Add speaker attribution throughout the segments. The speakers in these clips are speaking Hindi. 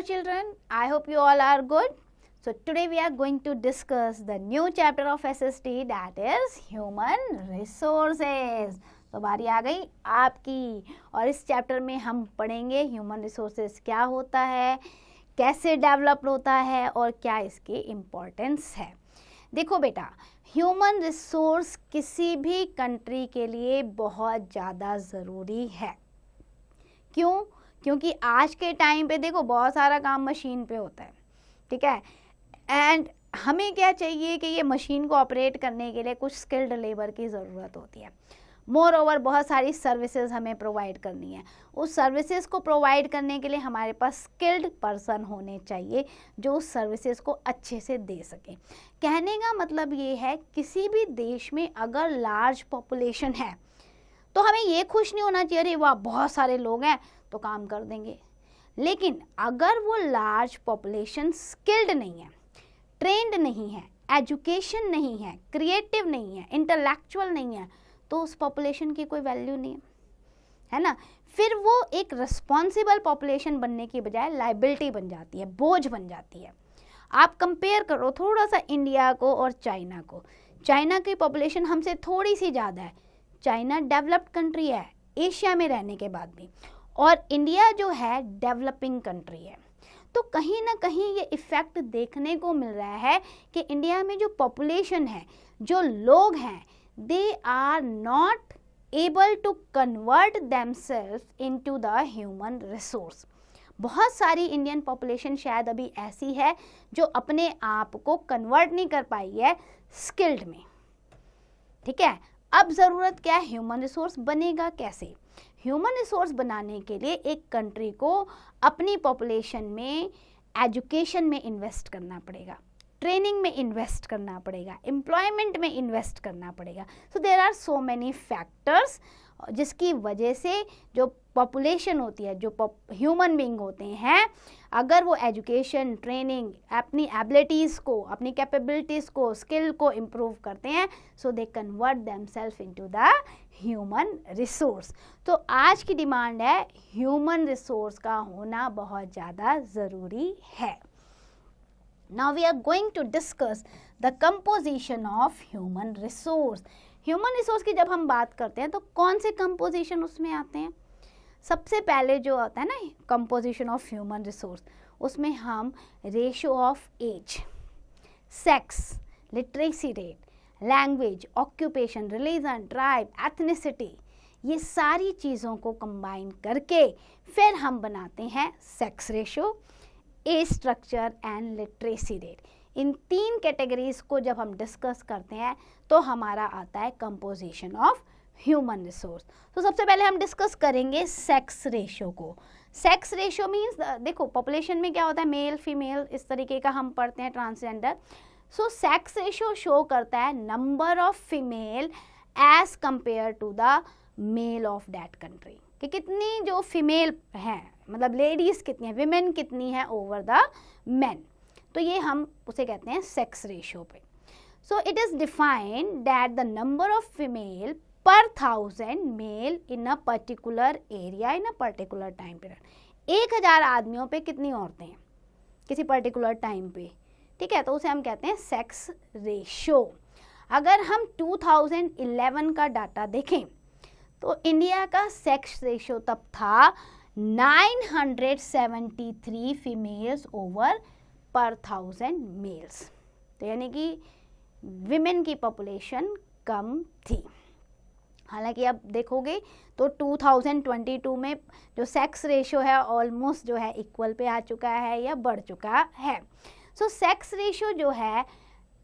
Speaker 1: children, I hope you all are good. So today we are going to discuss the new chapter of SST, that is human resources. तो बारी आ गई आपकी, और इस चैप्टर में हम पढ़ेंगे ह्यूमन रिसोर्सेज क्या होता है, कैसे डेवलप होता है और क्या इसकी इम्पोर्टेंस है। देखो बेटा, ह्यूमन रिसोर्स किसी भी कंट्री के लिए बहुत ज़्यादा ज़रूरी है। क्यों? क्योंकि आज के टाइम पे देखो बहुत सारा काम मशीन पे होता है, ठीक है, एंड हमें क्या चाहिए कि ये मशीन को ऑपरेट करने के लिए कुछ स्किल्ड लेबर की ज़रूरत होती है। मोर ओवर बहुत सारी सर्विसेज हमें प्रोवाइड करनी है। उस सर्विसेज को प्रोवाइड करने के लिए हमारे पास स्किल्ड पर्सन होने चाहिए जो उस सर्विसेज को अच्छे से दे सके। कहने का मतलब ये है, किसी भी देश में अगर लार्ज पॉपुलेशन है तो हमें ये खुश नहीं होना चाहिए अरे वाह बहुत सारे लोग हैं तो काम कर देंगे। लेकिन अगर वो लार्ज पॉपुलेशन स्किल्ड नहीं है, ट्रेंड नहीं है, एजुकेशन नहीं है, क्रिएटिव नहीं है, इंटेलेक्चुअल नहीं है, तो उस पॉपुलेशन की कोई वैल्यू नहीं है ना। फिर वो एक रिस्पॉन्सिबल पॉपुलेशन बनने की बजाय लाइबिलिटी बन जाती है, बोझ बन जाती है। आप कंपेयर करो थोड़ा सा इंडिया को और चाइना को। चाइना की पॉपुलेशन हमसे थोड़ी सी ज़्यादा है। चाइना डेवलप्ड कंट्री है एशिया में रहने के बाद भी, और इंडिया जो है डेवलपिंग कंट्री है। तो कहीं ना कहीं ये इफ़ेक्ट देखने को मिल रहा है कि इंडिया में जो पॉपुलेशन है, जो लोग हैं, they are not able to convert themselves into the human resource. बहुत सारी इंडियन पॉपुलेशन शायद अभी ऐसी है जो अपने आप को कन्वर्ट नहीं कर पाई है स्किल्ड में, ठीक है। अब ज़रूरत क्या है, ह्यूमन रिसोर्स बनेगा कैसे? ह्यूमन रिसोर्स बनाने के लिए एक कंट्री को अपनी पॉपुलेशन में एजुकेशन में इन्वेस्ट करना पड़ेगा, ट्रेनिंग में इन्वेस्ट करना पड़ेगा, एम्प्लॉयमेंट में इन्वेस्ट करना पड़ेगा। So there are so many factors जिसकी वजह से जो पॉपुलेशन होती है, जो ह्यूमन बीइंग होते हैं, अगर वो एजुकेशन, ट्रेनिंग, अपनी एबिलिटीज़ को, अपनी कैपेबिलिटीज़ को, स्किल को इम्प्रूव करते हैं, so they convert themselves into the human resource. तो आज की डिमांड है ह्यूमन रिसोर्स का होना बहुत ज़्यादा ज़रूरी है। Now we are going to discuss the composition of human resource. Human resource की जब हम बात करते हैं तो कौन से कंपोजिशन उसमें आते हैं? सबसे पहले जो आता है ना कंपोजिशन ऑफ ह्यूमन रिसोर्स, उसमें हम ratio of age, sex, literacy rate, language, occupation, religion, tribe, ethnicity, ये सारी चीज़ों को कंबाइन करके फिर हम बनाते हैं sex ratio, age structure and literacy rate. इन तीन कैटेगरीज को जब हम डिस्कस करते हैं तो हमारा आता है कंपोजिशन ऑफ ह्यूमन रिसोर्स। तो सबसे पहले हम डिस्कस करेंगे सेक्स रेशियो को। सेक्स रेशियो मीन्स देखो पॉपुलेशन में क्या होता है, मेल फीमेल इस तरीके का हम पढ़ते हैं, transgender. So sex ratio show करता है number of female as compare to the male of that country, कि कितनी जो फीमेल हैं, मतलब लेडीज़ कितनी हैं, विमेन कितनी हैं ओवर द मेन। तो ये हम उसे कहते हैं सेक्स रेशियो पे। So it is defined that the number of female per 1000 male in a particular area in a particular time period. 1000 आदमियों पे कितनी औरतें हैं किसी पर्टिकुलर टाइम पे, ठीक है, तो उसे हम कहते हैं सेक्स रेशियो। अगर हम 2011 का डाटा देखें तो इंडिया का सेक्स रेशियो तब था 973 फीमेल्स ओवर पर 1000 मेल्स। तो यानी कि विमेन की पॉपुलेशन कम थी। हालांकि अब देखोगे तो 2022 में जो सेक्स रेशियो है ऑलमोस्ट जो है इक्वल पे आ चुका है या बढ़ चुका है। सो सेक्स रेशियो जो है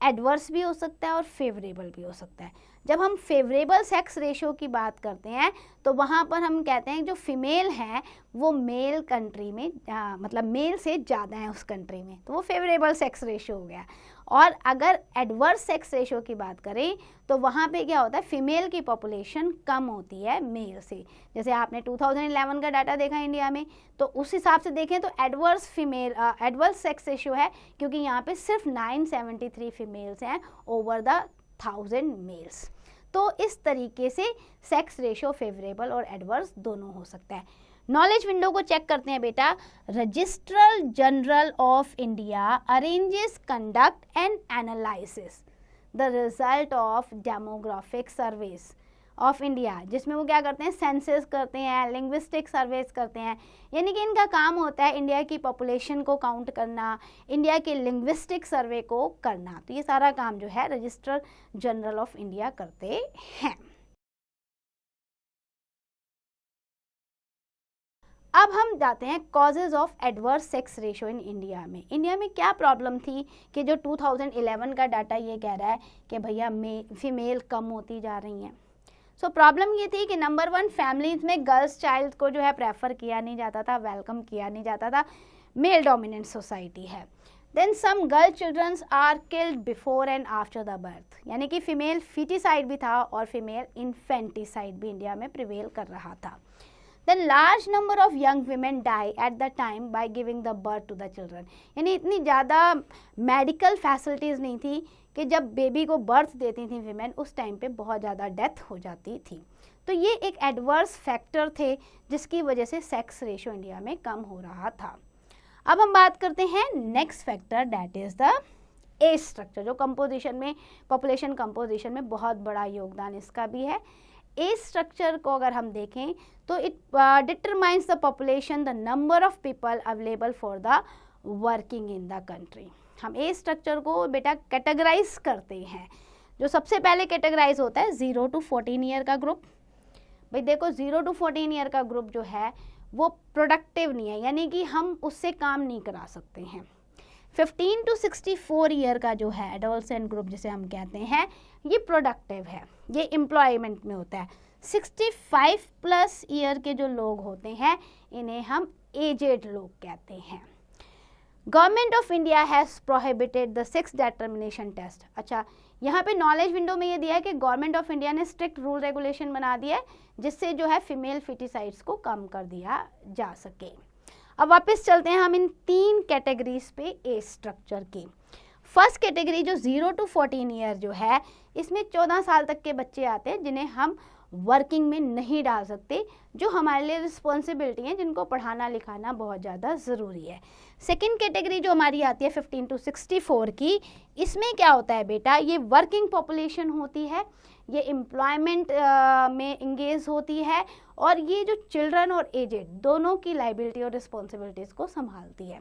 Speaker 1: एडवर्स भी हो सकता है और फेवरेबल भी हो सकता है। जब हम फेवरेबल सेक्स रेशियो की बात करते हैं तो वहाँ पर हम कहते हैं जो फीमेल हैं वो मेल कंट्री में मतलब मेल से ज़्यादा है उस कंट्री में, तो वो फेवरेबल सेक्स रेशियो हो गया। और अगर एडवर्स सेक्स रेशियो की बात करें तो वहाँ पे क्या होता है, फीमेल की पॉपुलेशन कम होती है मेल से। जैसे आपने 2011 का डाटा देखा इंडिया में, तो उस हिसाब से देखें तो एडवर्स सेक्स रेशियो है, क्योंकि यहाँ पे सिर्फ 973 फीमेल्स हैं ओवर द 1000 मेल्स। तो इस तरीके से सेक्स रेशियो फेवरेबल और एडवर्स दोनों हो सकता है। नॉलेज विंडो को चेक करते हैं बेटा। Registrar General of India arranges, conduct and analysis the result of demographic surveys of India, जिसमें वो क्या करते हैं, सेंसस करते हैं, लिंग्विस्टिक सर्वेस करते हैं। यानी कि इनका काम होता है इंडिया की पॉपुलेशन को काउंट करना, इंडिया के लिंग्विस्टिक सर्वे को करना। तो ये सारा काम जो है रजिस्ट्रार जनरल ऑफ इंडिया करते हैं। अब हम जाते हैं causes of adverse sex ratio in India में। इंडिया में क्या प्रॉब्लम थी कि जो 2011 का डाटा ये कह रहा है कि भैया फीमेल कम होती जा रही हैं। सो प्रॉब्लम ये थी कि नंबर 1, फैमिलीज में गर्ल्स चाइल्ड को जो है प्रेफर किया नहीं जाता था, वेलकम किया नहीं जाता था, मेल डोमिनेंट सोसाइटी है। Then some girl childrens are killed before and after the birth, यानी कि फीमेल फीटिसाइड भी था और फीमेल इन्फेंटिसाइड भी इंडिया में प्रिवेल कर रहा था। Then large number of young women die at the time by giving the birth to the children, यानी इतनी ज़्यादा मेडिकल फैसिलिटीज़ नहीं थी कि जब बेबी को बर्थ देती थी विमेन, उस टाइम पे बहुत ज़्यादा डेथ हो जाती थी। तो ये एक एडवर्स फैक्टर थे जिसकी वजह से सेक्स रेशियो इंडिया में कम हो रहा था। अब हम बात करते हैं next factor, that is the age structure, जो कंपोजिशन में, पॉपुलेशन कंपोजिशन में बहुत बड़ा योगदान इसका भी है। एज स्ट्रक्चर को अगर हम देखें तो it determines the population, the number of people available for the working in the country. हम एज स्ट्रक्चर को बेटा कैटेगराइज करते हैं। जो सबसे पहले कैटेगराइज होता है 0 to 14 ईयर का ग्रुप। भाई देखो 0 to 14 ईयर का ग्रुप जो है वो प्रोडक्टिव नहीं है, यानी कि हम उससे काम नहीं करा सकते हैं। 15 to 64 ईयर का जो है एडोलसेंट ग्रुप जिसे हम कहते हैं, ये प्रोडक्टिव है, ये एम्प्लॉयमेंट में होता है। 65 प्लस ईयर के जो लोग होते हैं इन्हें हम एजेड लोग कहते हैं। Government of India has prohibited the sex determination test. अच्छा, यहाँ पे नॉलेज विंडो में ये दिया है कि गवर्नमेंट ऑफ इंडिया ने स्ट्रिक्ट रूल रेगुलेशन बना दिया है जिससे जो है फीमेल फिटिसाइड्स को कम कर दिया जा सके। अब वापस चलते हैं हम इन 3 कैटेगरीज पे एज स्ट्रक्चर की। फर्स्ट कैटेगरी जो 0 to 14 ईयर जो है, इसमें 14 साल तक के बच्चे आते हैं जिन्हें हम वर्किंग में नहीं डाल सकते, जो हमारे लिए रिस्पॉन्सिबिलिटी है, जिनको पढ़ाना लिखाना बहुत ज़्यादा ज़रूरी है। सेकेंड कैटेगरी जो हमारी आती है 15 to 64 की, इसमें क्या होता है बेटा, ये वर्किंग पॉपुलेशन होती है, ये एम्प्लॉयमेंट में इंगेज होती है और ये जो चिल्ड्रन और एजेड दोनों की लाइबिलिटी और रिस्पॉन्सिबिलिटीज़ को संभालती है।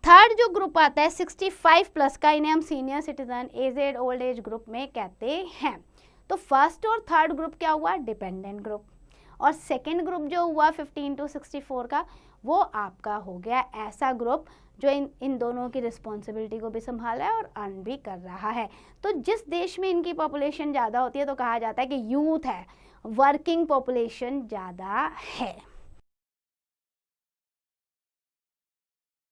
Speaker 1: थर्ड जो ग्रुप आता है 65 प्लस का, इन्हें हम senior citizen, aged, old age group में कहते हैं। तो फर्स्ट और थर्ड ग्रुप क्या हुआ, डिपेंडेंट ग्रुप, और सेकेंड ग्रुप जो हुआ 15 to 64 का, वो आपका हो गया ऐसा ग्रुप जो इन दोनों की रिस्पॉन्सिबिलिटी को भी संभाला है और अर्न भी कर रहा है। तो जिस देश में इनकी पॉपुलेशन ज़्यादा होती है तो कहा जाता है कि यूथ है, वर्किंग पॉपुलेशन ज़्यादा है।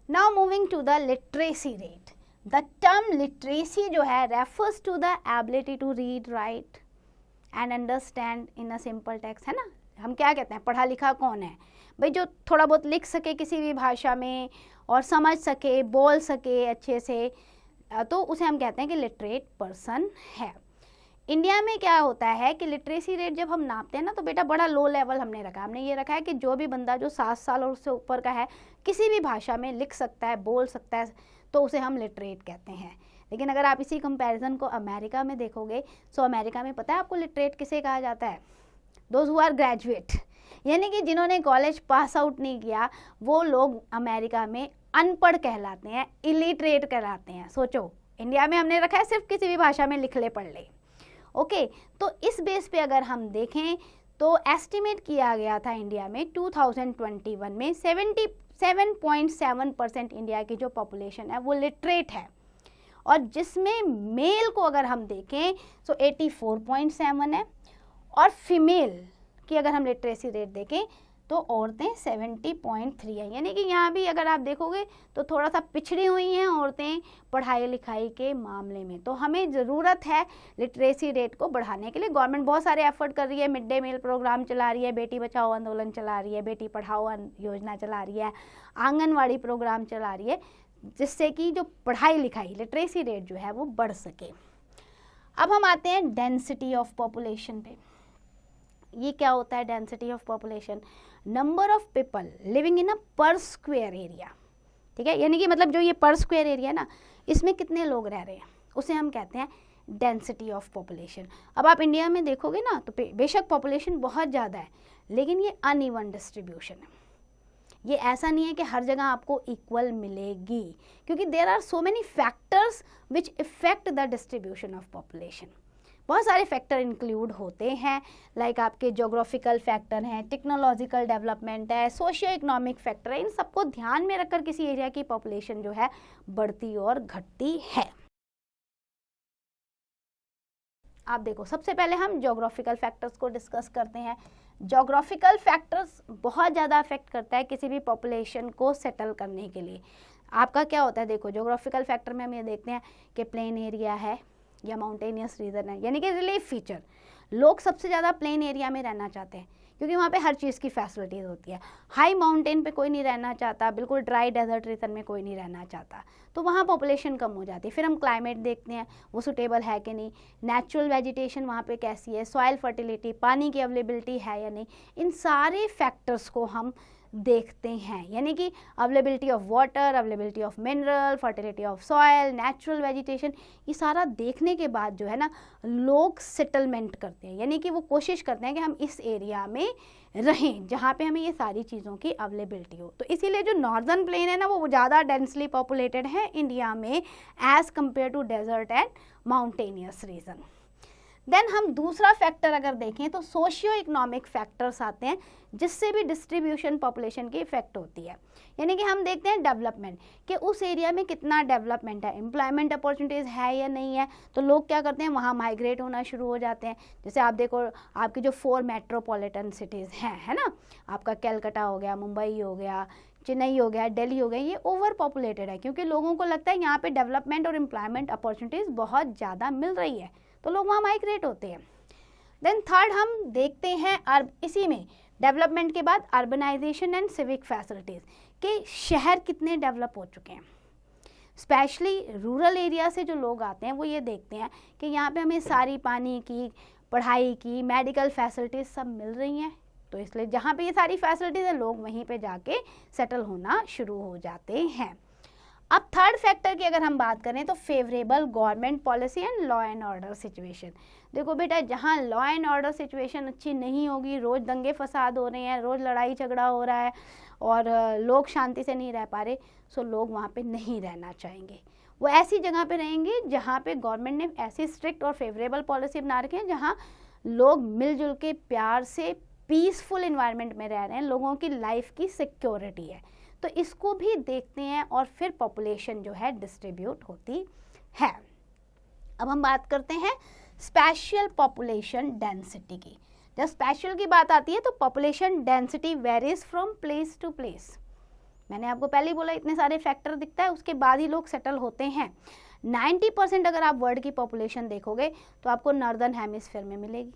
Speaker 1: Now moving to the literacy rate. The term literacy जो है refers to the ability to read, write and understand in a simple text, है ना। हम क्या कहते हैं, पढ़ा लिखा कौन है भाई, जो थोड़ा बहुत लिख सके किसी भी भाषा में और समझ सके, बोल सके अच्छे से, तो उसे हम कहते हैं कि लिटरेट पर्सन है। इंडिया में क्या होता है कि लिटरेसी रेट जब हम नापते हैं ना, तो बेटा बड़ा लो लेवल हमने रखा है। हमने ये रखा है कि जो भी बंदा जो 7 साल और उससे ऊपर का है, किसी भी भाषा में लिख सकता है, बोल सकता है, तो उसे हम लिटरेट कहते हैं। लेकिन अगर आप इसी कंपैरिजन को अमेरिका में देखोगे, सो अमेरिका में पता है आपको लिटरेट किसे कहा जाता है, दोज हु आर ग्रेजुएट, यानी कि जिन्होंने कॉलेज पास आउट नहीं किया, वो लोग अमेरिका में अनपढ़ कहलाते हैं, इलिटरेट कहलाते हैं। सोचो, इंडिया में हमने रखा है सिर्फ किसी भी भाषा में लिख ले, पढ़ ले, ओके। तो इस बेस पे अगर हम देखें तो एस्टिमेट किया गया था इंडिया में 2021 में 77.7% इंडिया की जो पॉपुलेशन है वो लिटरेट है, और जिसमें मेल को अगर हम देखें तो 84.7 है, और फीमेल की अगर हम लिटरेसी रेट देखें तो औरतें 70.3 है। यानी कि यहाँ भी अगर आप देखोगे तो थोड़ा सा पिछड़ी हुई हैं औरतें पढ़ाई लिखाई के मामले में। तो हमें ज़रूरत है लिटरेसी रेट को बढ़ाने के लिए। गवर्नमेंट बहुत सारे एफर्ट कर रही है, मिड डे मील प्रोग्राम चला रही है, बेटी बचाओ आंदोलन चला रही है, बेटी पढ़ाओ योजना चला रही है, आंगनवाड़ी प्रोग्राम चला रही है, जिससे कि जो पढ़ाई लिखाई लिटरेसी रेट जो है वो बढ़ सके। अब हम आते हैं डेंसिटी ऑफ पॉपुलेशन पे। ये क्या होता है density of population, number of people living in a per square area, ठीक है, यानी कि मतलब जो ये पर स्क्वायर एरिया ना, इसमें कितने लोग रह रहे हैं उसे हम कहते हैं डेंसिटी ऑफ पॉपुलेशन। अब आप इंडिया में देखोगे ना तो बेशक पॉपुलेशन बहुत ज़्यादा है, लेकिन ये अनइवन डिस्ट्रीब्यूशन है। ये ऐसा नहीं है कि हर जगह आपको इक्वल मिलेगी, क्योंकि there are so many factors which effect the distribution of population. बहुत सारे फैक्टर इंक्लूड होते हैं, लाइक आपके जोग्राफिकल फैक्टर हैं, टेक्नोलॉजिकल डेवलपमेंट है, सोशियो इकोनॉमिक फैक्टर है। इन सबको ध्यान में रखकर किसी एरिया की पॉपुलेशन जो है बढ़ती और घटती है। आप देखो, सबसे पहले हम जोग्राफिकल फैक्टर्स को डिस्कस करते हैं। जोग्राफिकल फैक्टर्स बहुत ज़्यादा अफेक्ट करता है किसी भी पॉपुलेशन को सेटल करने के लिए। आपका क्या होता है, देखो जोग्राफिकल फैक्टर में हम ये देखते हैं कि प्लेन एरिया है या माउंटेनियस रीजन है, यानी कि रिलीफ फीचर। लोग सबसे ज़्यादा प्लेन एरिया में रहना चाहते हैं क्योंकि वहाँ पे हर चीज़ की फैसिलिटीज़ होती है। हाई माउंटेन पे कोई नहीं रहना चाहता, बिल्कुल ड्राई डेजर्ट रीजन में कोई नहीं रहना चाहता, तो वहाँ पॉपुलेशन कम हो जाती है। फिर हम क्लाइमेट देखते हैं वो सूटेबल है कि नहीं, नेचुरल वेजिटेशन वहाँ पे कैसी है, सॉइल फर्टिलिटी, पानी की अवेलेबिलिटी है या नहीं, इन सारे फैक्टर्स को हम देखते हैं। यानी कि availability of water, availability of mineral, fertility of soil, natural vegetation, ये सारा देखने के बाद जो है ना लोग सेटलमेंट करते हैं, यानी कि वो कोशिश करते हैं कि हम इस एरिया में रहें जहाँ पे हमें ये सारी चीज़ों की अवेलेबिलिटी हो। तो इसीलिए जो नॉर्दर्न प्लेन है ना वो ज़्यादा डेंसली पॉपुलेटेड है इंडिया में as compare to desert and mountainous region. Then हम दूसरा फैक्टर अगर देखें तो सोशियो इकोनॉमिक फैक्टर्स आते हैं जिससे भी डिस्ट्रीब्यूशन पॉपुलेशन की इफेक्ट होती है। यानी कि हम देखते हैं डेवलपमेंट, कि उस एरिया में कितना डेवलपमेंट है, एम्प्लॉयमेंट अपॉर्चुनिटीज़ है या नहीं है, तो लोग क्या करते हैं वहाँ माइग्रेट होना शुरू हो जाते हैं। जैसे आप देखो आपकी जो 4 मेट्रोपॉलिटन सिटीज़ हैं, है ना, आपका कैलकाटा हो गया, मुंबई हो गया, चेन्नई हो गया, दिल्ली हो गया, ये ओवर पॉपुलेटेड है क्योंकि लोगों को लगता है यहाँ पे डेवलपमेंट और एम्प्लॉयमेंट अपॉर्चुनिटीज़ बहुत ज़्यादा मिल रही है, तो लोग वहाँ माइग्रेट होते हैं। देन थर्ड हम देखते हैं इसी में डेवलपमेंट के बाद अर्बनाइजेशन एंड सिविक फैसिलिटीज़, के शहर कितने डेवलप हो चुके हैं। स्पेशली रूरल एरिया से जो लोग आते हैं वो ये देखते हैं कि यहाँ पे हमें सारी पानी की, पढ़ाई की, मेडिकल फैसिलिटीज़ सब मिल रही हैं, तो इसलिए जहाँ पे ये सारी फैसिलिटीज़ है लोग वहीं पे जाके सेटल होना शुरू हो जाते हैं। अब थर्ड फैक्टर की अगर हम बात करें तो favourable government policy and law and order situation. देखो बेटा, जहाँ लॉ एंड ऑर्डर सिचुएशन अच्छी नहीं होगी, रोज़ दंगे फसाद हो रहे हैं, रोज़ लड़ाई झगड़ा हो रहा है और लोग शांति से नहीं रह पा रहे, सो लोग वहाँ पे नहीं रहना चाहेंगे। वो ऐसी जगह पे रहेंगे जहाँ पे गवर्नमेंट ने ऐसी स्ट्रिक्ट और फेवरेबल पॉलिसी बना रखी है जहाँ लोग मिलजुल के प्यार से पीसफुल इन्वायरमेंट में रह रहे हैं, लोगों की लाइफ की सिक्योरिटी है, तो इसको भी देखते हैं और फिर पॉपुलेशन जो है डिस्ट्रीब्यूट होती है। अब हम बात करते हैं स्पेशल पॉपुलेशन डेंसिटी की। जब स्पेशल की बात आती है तो population density varies from place to place. मैंने आपको पहले ही बोला इतने सारे फैक्टर दिखता है, उसके बाद ही लोग सेटल होते हैं। 90% अगर आप वर्ल्ड की पॉपुलेशन देखोगे तो आपको नॉर्दर्न हेमिस्फीयर में मिलेगी,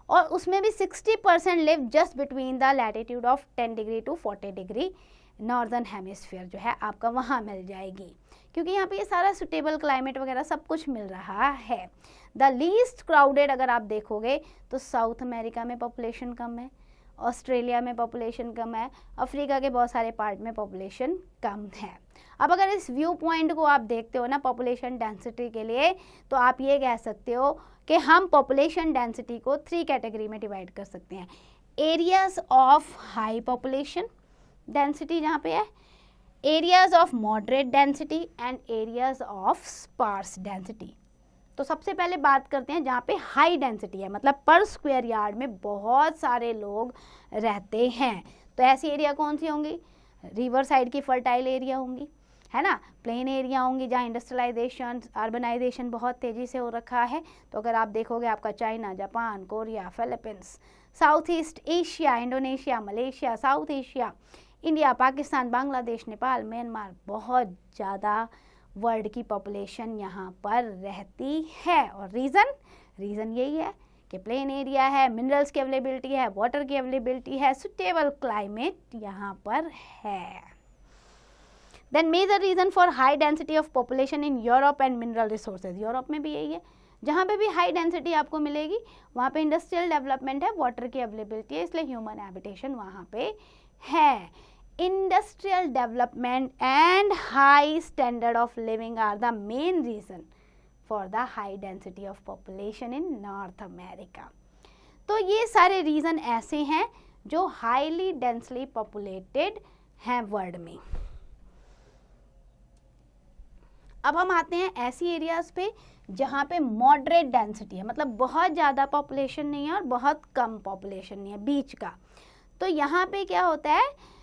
Speaker 1: और उसमें भी 60% live just between the latitude of 10 degree to 40 degree. Northern hemisphere जो है आपका वहाँ मिल जाएगी, क्योंकि यहाँ पे ये सारा सुटेबल क्लाइमेट वगैरह सब कुछ मिल रहा है। द लीस्ट क्राउडेड अगर आप देखोगे तो साउथ अमेरिका में पॉपुलेशन कम है, ऑस्ट्रेलिया में पॉपुलेशन कम है, अफ्रीका के बहुत सारे पार्ट में पॉपुलेशन कम है। अब अगर इस व्यू पॉइंट को आप देखते हो ना पॉपुलेशन डेंसिटी के लिए, तो आप ये कह सकते हो कि हम पॉपुलेशन डेंसिटी को 3 कैटेगरी में डिवाइड कर सकते हैं। Areas of high population density जहाँ पे है, areas of moderate density and areas of sparse density. तो सबसे पहले बात करते हैं जहाँ पे हाई डेंसिटी है, मतलब पर स्क्वायर यार्ड में बहुत सारे लोग रहते हैं, तो ऐसी एरिया कौन सी होंगी, रिवर साइड की फर्टाइल एरिया होंगी, है ना, प्लेन एरिया होंगी जहाँ इंडस्ट्रियलाइजेशन, अर्बनाइजेशन बहुत तेज़ी से हो रखा है। तो अगर आप देखोगे आपका China, Japan, Korea, Philippines, south east Asia, Indonesia, Malaysia, south Asia, India, Pakistan, Bangladesh, Nepal, Myanmar, बहुत ज़्यादा वर्ल्ड की पॉपुलेशन यहाँ पर रहती है। और रीज़न यही है कि प्लेन एरिया है, मिनरल्स की अवेलेबिलिटी है, वाटर की अवेलेबिलिटी है, सुटेबल क्लाइमेट यहाँ पर है। Then major reason for high density of population in Europe and mineral resources, Europe में भी यही है, जहाँ पे भी हाई डेंसिटी आपको मिलेगी वहाँ पे इंडस्ट्रियल डेवलपमेंट है, वाटर की अवेलेबिलिटी है, इसलिए ह्यूमन हैबिटेशन वहाँ पे है। Industrial development and high standard of living are the main reason for the high density of population in North America. तो ये सारे रीजन ऐसे हैं जो हाईली डेंसली पॉपुलेटेड हैं वर्ल्ड में। अब हम आते हैं ऐसी एरियाज पे जहाँ पे मॉडरेट डेंसिटी है, मतलब बहुत ज़्यादा पॉपुलेशन नहीं है और बहुत कम पॉपुलेशन नहीं है, बीच का। तो यहाँ पे क्या होता है,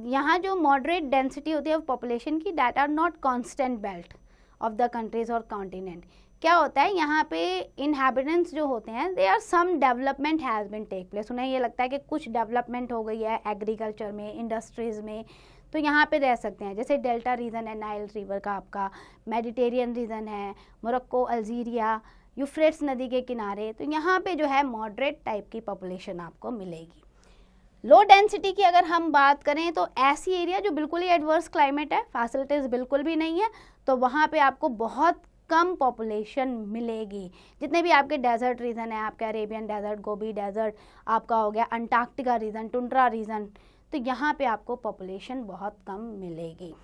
Speaker 1: यहाँ जो मॉडरेट डेंसिटी होती है पॉपुलेशन की, that are not constant belt of the countries और कॉन्टिनेंट। क्या होता है यहाँ पे इनहैबिटेंट्स जो होते हैं, they are some development has been take place. उन्हें ये लगता है कि कुछ डेवलपमेंट हो गई है एग्रीकल्चर में, इंडस्ट्रीज़ में, तो यहाँ पे रह सकते हैं। जैसे डेल्टा रीजन है नाइल रिवर का, आपका मेडिटेरियन रीजन है, मोरक्को, अल्जीरिया, यूफ्रेट्स नदी के किनारे, तो यहाँ पे जो है मॉडरेट टाइप की पॉपुलेशन आपको मिलेगी। लो डेंसिटी की अगर हम बात करें तो ऐसी एरिया जो बिल्कुल ही एडवर्स क्लाइमेट है, फैसिलिटीज़ बिल्कुल भी नहीं है, तो वहाँ पे आपको बहुत कम पॉपुलेशन मिलेगी। जितने भी आपके डेजर्ट रीजन है, आपका अरेबियन डेजर्ट, गोबी डेजर्ट, आपका हो गया अंटार्कटिका रीजन, टुंड्रा रीजन, तो यहाँ पे आपको पॉपुलेशन बहुत कम मिलेगी।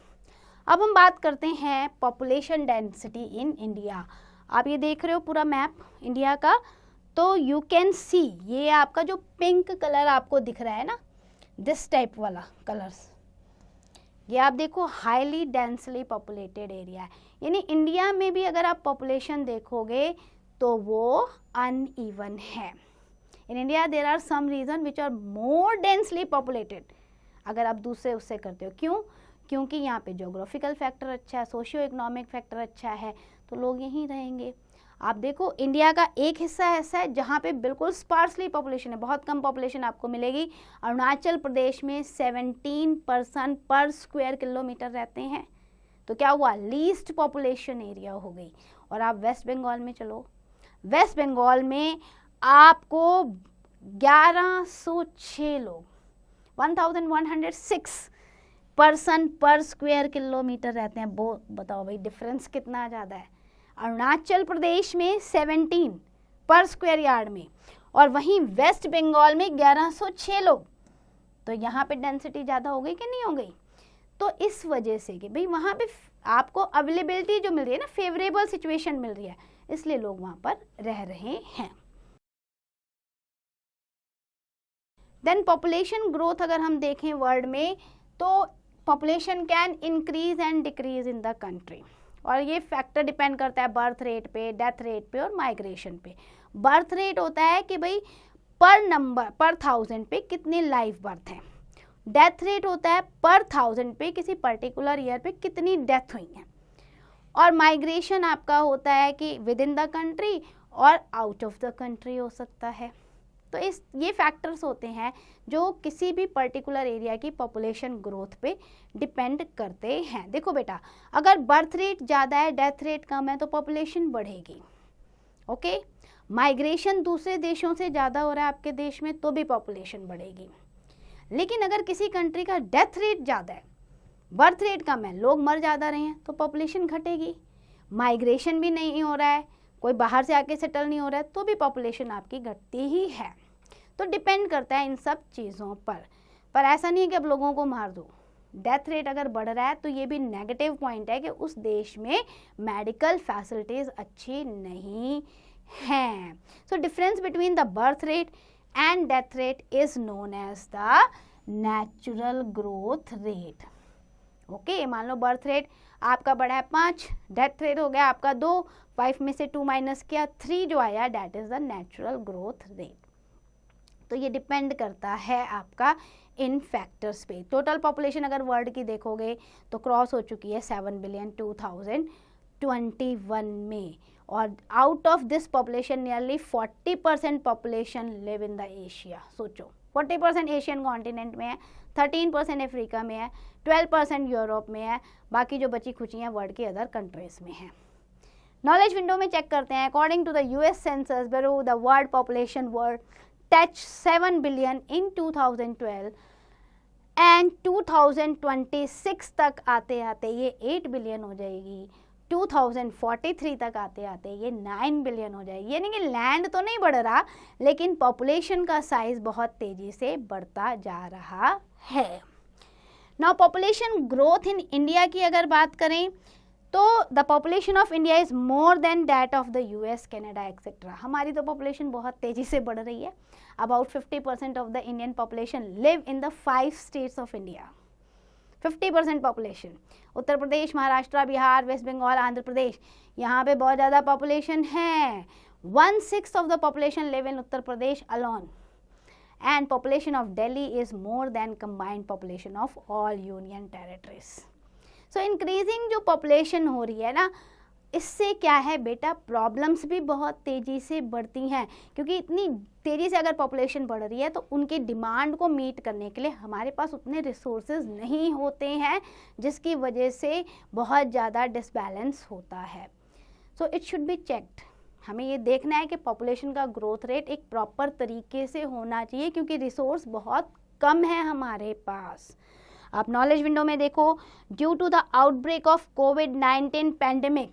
Speaker 1: अब हम बात करते हैं पॉपुलेशन डेंसिटी इन इंडिया। आप ये देख रहे हो पूरा मैप इंडिया का, तो यू कैन सी ये आपका जो पिंक कलर आपको दिख रहा है ना, दिस टाइप वाला कलर्स, ये आप देखो हाईली डेंसली पॉपुलेटेड एरिया है। यानी इंडिया में भी अगर आप पॉपुलेशन देखोगे तो वो अनइवन है। In India there are some region which are more densely populated अगर आप दूसरे उससे करते हो। क्यों? क्योंकि यहाँ पे जोग्राफिकल फैक्टर अच्छा है, सोशियो इकोनॉमिक फैक्टर अच्छा है, तो लोग यहीं रहेंगे। आप देखो इंडिया का एक हिस्सा ऐसा है जहाँ पे बिल्कुल स्पार्सली पॉपुलेशन है, बहुत कम पॉपुलेशन आपको मिलेगी। अरुणाचल प्रदेश में 17% पर स्क्वायर किलोमीटर रहते हैं, तो क्या हुआ, लीस्ट पॉपुलेशन एरिया हो गई। और आप वेस्ट बंगाल में चलो, वेस्ट बंगाल में आपको 1106 लोग, 1106 पर्सन पर स्क्वायर किलोमीटर रहते हैं। वो बताओ भाई डिफरेंस कितना ज़्यादा है। अरुणाचल प्रदेश में 17 पर स्क्वायर यार्ड में, और वहीं वेस्ट बंगाल में 1106 लोग, तो यहाँ पे डेंसिटी ज़्यादा हो गई कि नहीं हो गई। तो इस वजह से कि भाई वहाँ पे आपको अवेलेबिलिटी जो मिल रही है ना, फेवरेबल सिचुएशन मिल रही है, इसलिए लोग वहाँ पर रह रहे हैं। देन पॉपुलेशन ग्रोथ अगर हम देखें वर्ल्ड में, तो population can increase and decrease in the country, और ये फैक्टर डिपेंड करता है बर्थ रेट पे, डेथ रेट पे और माइग्रेशन पे। बर्थ रेट होता है कि भाई पर 1000 पे कितने लाइव बर्थ हैं। डेथ रेट होता है पर 1000 पे किसी पर्टिकुलर ईयर पे कितनी डेथ हुई हैं। और माइग्रेशन आपका होता है कि विद इन द कंट्री और आउट ऑफ द कंट्री हो सकता है। तो ये फैक्टर्स होते हैं जो किसी भी पर्टिकुलर एरिया की पॉपुलेशन ग्रोथ पे डिपेंड करते हैं। देखो बेटा, अगर बर्थ रेट ज़्यादा है, डेथ रेट कम है, तो पॉपुलेशन बढ़ेगी। ओके, माइग्रेशन दूसरे देशों से ज़्यादा हो रहा है आपके देश में, तो भी पॉपुलेशन बढ़ेगी। लेकिन अगर किसी कंट्री का डेथ रेट ज़्यादा है, बर्थ रेट कम है, लोग मर ज़्यादा रहे हैं, तो पॉपुलेशन घटेगी। माइग्रेशन भी नहीं हो रहा है, कोई बाहर से आके सेटल नहीं हो रहा है, तो भी पॉपुलेशन आपकी घटती ही है। तो डिपेंड करता है इन सब चीज़ों पर ऐसा नहीं है कि अब लोगों को मार दो। डेथ रेट अगर बढ़ रहा है तो ये भी नेगेटिव पॉइंट है कि उस देश में मेडिकल फैसिलिटीज़ अच्छी नहीं हैं। So difference between the birth rate and death rate is known as the natural growth rate. Okay, मान लो बर्थ रेट आपका बढ़ा है 5, डेथ रेट हो गया आपका 2, 5 में से 2 माइनस किया 3 जो आया, that is the natural growth rate. तो ये डिपेंड करता है आपका इन फैक्टर्स पे। टोटल पॉपुलेशन अगर वर्ल्ड की देखोगे तो क्रॉस हो चुकी है 7 बिलियन 2021 में, और out of this population nearly 40% population live in the Asia. सोचो 40% एशियन कॉन्टिनेंट में है, 13% अफ्रीका में है, 12% यूरोप में है, बाकी जो बची खुची हैं वर्ल्ड की अदर कंट्रीज में है। नॉलेज विंडो में चेक करते हैं। According to the US census bureau, the world population would touch 7 billion in 2012 and 2026 तक आते आते ये 8 बिलियन हो जाएगी, 2043 तक आते आते ये 9 बिलियन हो जाएगी। यानी कि लैंड तो नहीं बढ़ रहा, लेकिन पॉपुलेशन का साइज बहुत तेजी से बढ़ता जा रहा है। Now population growth in India की अगर बात करें तो the population of India is more than that of the US, Canada etcetera. हमारी तो पॉपुलेशन बहुत तेज़ी से बढ़ रही है। About 50% of the Indian population live in the 5 states of India. 50% population, Uttar Pradesh, Maharashtra, Bihar, West Bengal, Andhra Pradesh, यहाँ पे बहुत ज़्यादा पॉपुलेशन है। 1/6 of the population live in Uttar Pradesh alone, and population of Delhi is more then combined population of all union territories. So increasing जो पॉपुलेशन हो रही है ना, इससे क्या है बेटा, प्रॉब्लम्स भी बहुत तेज़ी से बढ़ती हैं, क्योंकि इतनी तेज़ी से अगर पॉपुलेशन बढ़ रही है तो उनके डिमांड को मीट करने के लिए हमारे पास उतने रिसोर्सेज नहीं होते हैं, जिसकी वजह से बहुत ज़्यादा डिसबैलेंस होता है। So it should be checked. हमें ये देखना है कि पॉपुलेशन का ग्रोथ रेट एक प्रॉपर तरीके से होना चाहिए, क्योंकि रिसोर्स बहुत कम है हमारे पास। आप नॉलेज विंडो में देखो, due to the outbreak of कोविड-19 pandemic,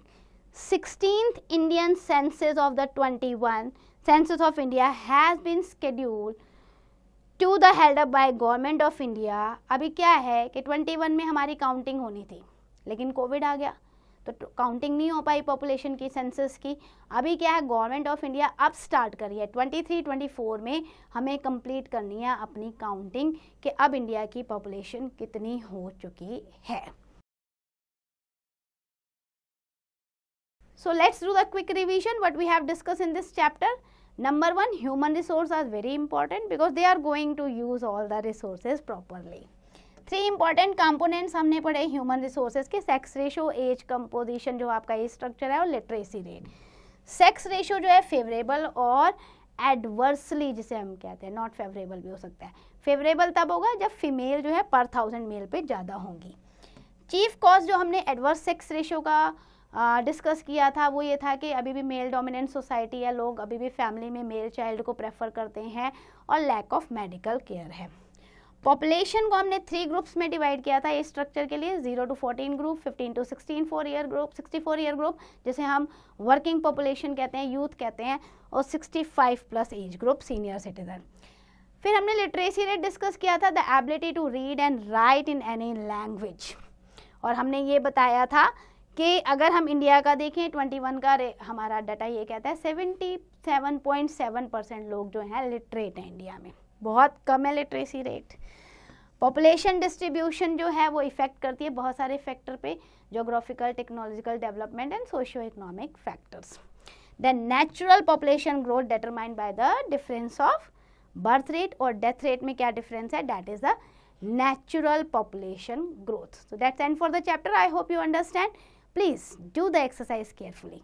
Speaker 1: 16th Indian census of the 21 census of India has been scheduled to the held up by government of India. अभी क्या है कि 21 में हमारी काउंटिंग होनी थी, लेकिन कोविड आ गया तो काउंटिंग नहीं हो पाई पॉपुलेशन की, सेंसस की। अभी क्या है, गवर्नमेंट ऑफ इंडिया अब स्टार्ट करी है 23-24 में हमें कंप्लीट करनी है अपनी काउंटिंग कि अब इंडिया की पॉपुलेशन कितनी हो चुकी है। So let's do the quick revision what we have discussed in this chapter. Number 1, human resources are very important because they are going to use all the resources properly. 3 important components हमने पढ़े ह्यूमन रिसोर्सेज के, सेक्स रेशो, एज कंपोजिशन जो आपका एज स्ट्रक्चर है, और लिटरेसी रेट। सेक्स रेशो जो है फेवरेबल और एडवर्सली जिसे हम कहते हैं, नॉट फेवरेबल भी हो सकता है। फेवरेबल तब होगा जब फीमेल जो है पर 1000 मेल पे ज़्यादा होंगी। चीफ कॉज जो हमने एडवर्स सेक्स रेशो का डिस्कस किया था वो ये था कि अभी भी मेल डोमिनेंट सोसाइटी है, लोग अभी भी फैमिली में मेल चाइल्ड को प्रेफर करते हैं, और लैक ऑफ मेडिकल केयर है। पॉपुलेशन को हमने 3 ग्रुप्स में डिवाइड किया था इस स्ट्रक्चर के लिए, 0 to 14 group, 15 to 64 year group, 64 year group जिसे हम वर्किंग पॉपुलेशन कहते हैं, यूथ कहते हैं, और 65+ एज ग्रुप सीनियर सिटीजन। फिर हमने लिटरेसी रेट डिस्कस किया था, the ability to read and write in any language, और हमने ये बताया था कि अगर हम इंडिया का देखें 21 का हमारा डाटा ये कहता है 77.7% लोग जो हैं लिटरेट हैं इंडिया में, बहुत कम है लिटरेसी रेट। पॉपुलेशन डिस्ट्रीब्यूशन जो है वो इफेक्ट करती है बहुत सारे फैक्टर पे, geographical, technological development and socio economic factors. Then natural population growth determined by the difference of birth rate और डेथ रेट में क्या डिफरेंस है, that is the natural population growth. So that's end for the chapter. I hope you understand. Please do the exercise carefully.